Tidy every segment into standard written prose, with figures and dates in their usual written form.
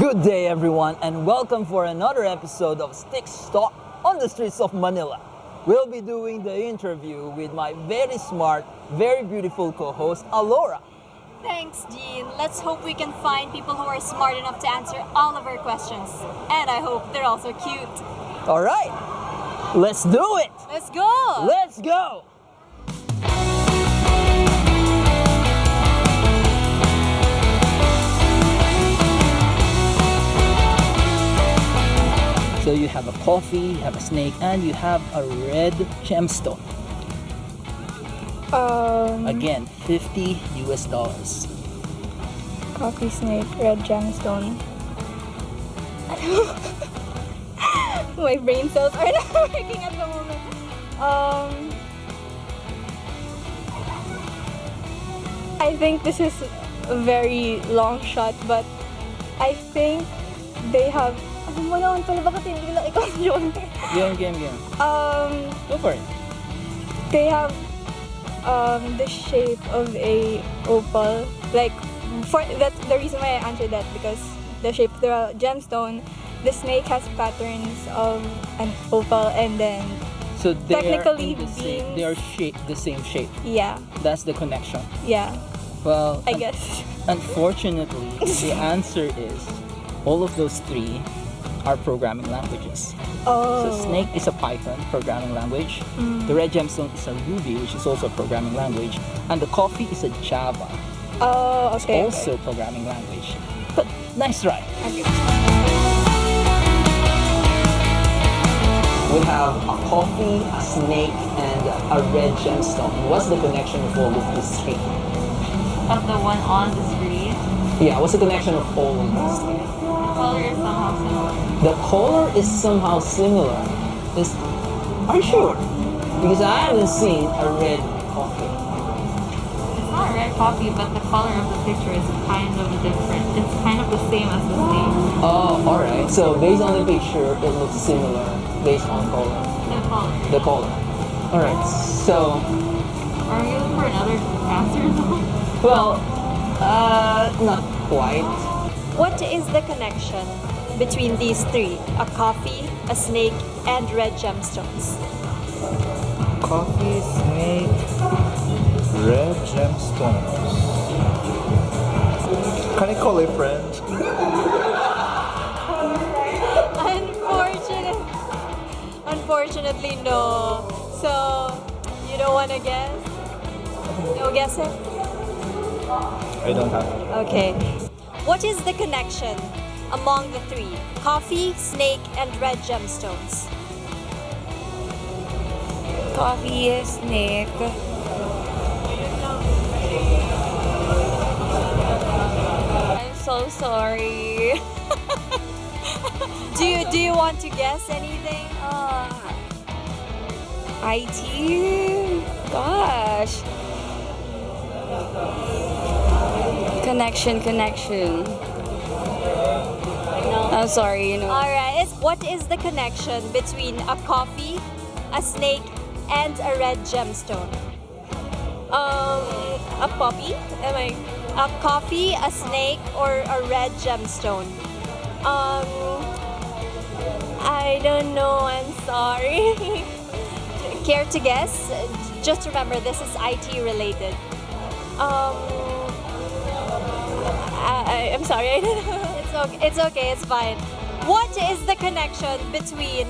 Good day, everyone, and welcome for another episode of StyxTalks on the streets of Manila. We'll be doing the interview with my very smart, very beautiful co-host, Alora. Thanks, Jean. Let's hope we can find people who are smart enough to answer all of our questions. And I hope they're also cute. All right, let's do it. Let's go! Let's go. So you have a coffee, you have a snake, and you have a red gemstone. Again, $50 US. Coffee snake, red gemstone. My brain cells are not working at the moment. I think this is a very long shot, but I think they have. Ano naman pala, bakit hindi lang ikaw yun? Game. Go for it. They have the shape of a opal. Like, for that's the reason why I answered that, because the shape of the gemstone, the snake has patterns of an opal, and then So they technically are they are the same shape. yeah, That's the connection. yeah, Well, I guess. unfortunately, the answer is all of those three are programming languages. Oh. So Snake is a Python programming language. The red gemstone is a Ruby, which is also a programming language. And the coffee is a Java, Oh, okay. also programming language. But nice try. Okay. We have a coffee, a snake, and a red gemstone. What's the connection of all of these three? Of the one on the screen, Yeah, what's the connection of all of these three? the color is somehow similar. The color is somehow similar. Are you sure? Because I haven't seen a red coffee. It's not red coffee, but the color of the picture is kind of different. It's kind of the same as the snake. Oh, alright. So based on the picture, it looks similar based on color. The color. The color. Alright, so, Are you looking for another answer though? well, not quite. What is the connection between these three? A coffee, a snake, and red gemstones. Coffee, snake, red gemstones. Can I call a friend? Unfortunately, no. So, you don't want to guess? No guessing? I don't have it. Okay. What is the connection among the three? Coffee, snake, and red gemstones. Coffee, snake. I'm so sorry. Do you want to guess anything? IT? Gosh. Connection. I'm sorry, Alright, what is the connection between a coffee, a snake, and a red gemstone? A poppy? Am I? A coffee, a snake, or a red gemstone? I don't know, I'm sorry. Care to guess? Just remember, this is IT related. I'm sorry, I don't know. It's okay, it's fine. What is the connection between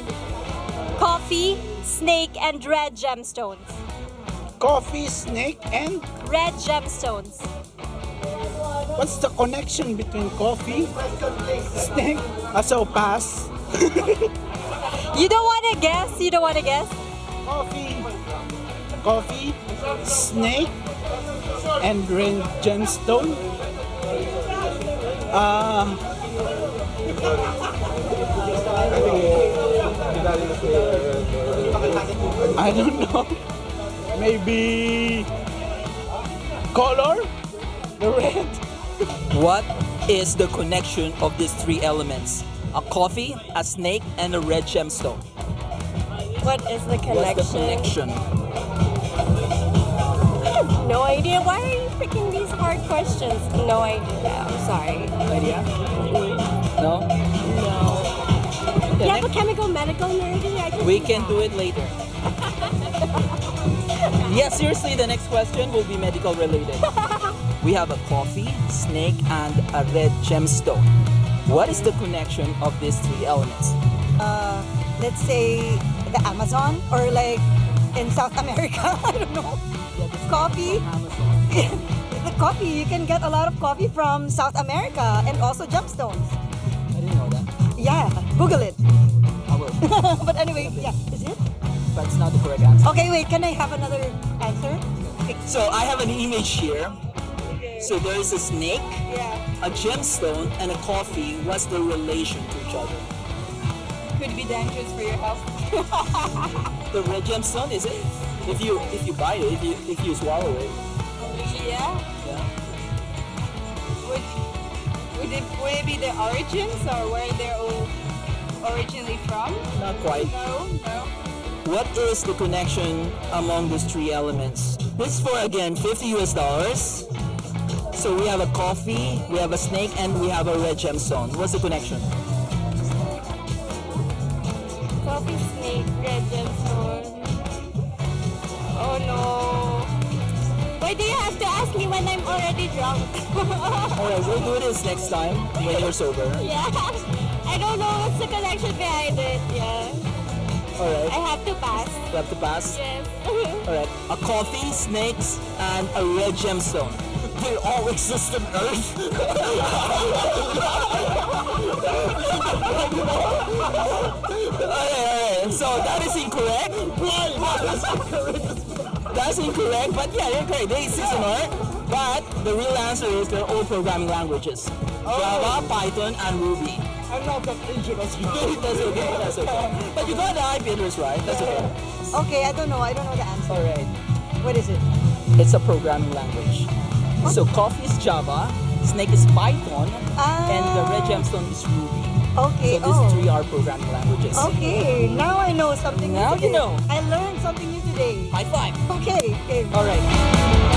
coffee, snake, and red gemstones? Coffee, snake, and Red gemstones. what's the connection between coffee, snake? So pass. You don't want to guess? You don't want to guess? Coffee, snake, and red gemstone. I don't know. Maybe color, the red. What is the connection of these three elements? A coffee, a snake, and a red gemstone. What is the What's the connection? connection? No idea. Why are you picking these hard questions? No idea. I'm sorry. Idea? No? No. Yeah, You have a chemical medical nerd here? we can do it later. Yeah, seriously, the next question will be medical related. We have a coffee, snake, and a red gemstone. What is the connection of these three elements? Let's say the Amazon or like in South America. I don't know. Coffee. The coffee, you can get a lot of coffee from South America and also gemstones. I didn't know that. Yeah, Google it. I will. But anyway, yeah, is it? But it's not the correct answer. Okay, wait, can I have another answer? Okay. So I have an image here. So there is a snake, Yeah. a gemstone, and a coffee. What's the relation to each other? Could be dangerous for your health. The red gemstone, is it? If you bite it, if you swallow it. Yeah. Yeah. Would it be the origins or where they're all originally from? Not quite. No. What is the connection among these three elements? This is for again $50. So we have a coffee, we have a snake, and we have a red gemstone. What's the connection? Coffee, snake, red gemstone. Oh no. Why do you have to ask me when I'm already drunk? Alright, we'll do this next time when you're sober. Yeah. I don't know what's the connection behind it. Yeah. Alright, I have to pass. you have to pass. Yes. Alright, a coffee, snakes, and a red gemstone. They all exist on Earth. Alright, so that is incorrect. That's incorrect, but yeah, you're correct. They exist on Earth, but the real answer is they're all programming languages. Java, Python, and Ruby. I'm not that dangerous. That's okay, that's okay. But you got the IP address right, that's okay. Okay, I don't know the answer. Alright, What is it? it's a programming language. So coffee is Java, snake is Python, and the red gemstone is Ruby. Okay. So these three are programming languages. Okay, now I know something new Now you today. know. I learned something new today. High five. Okay. Alright.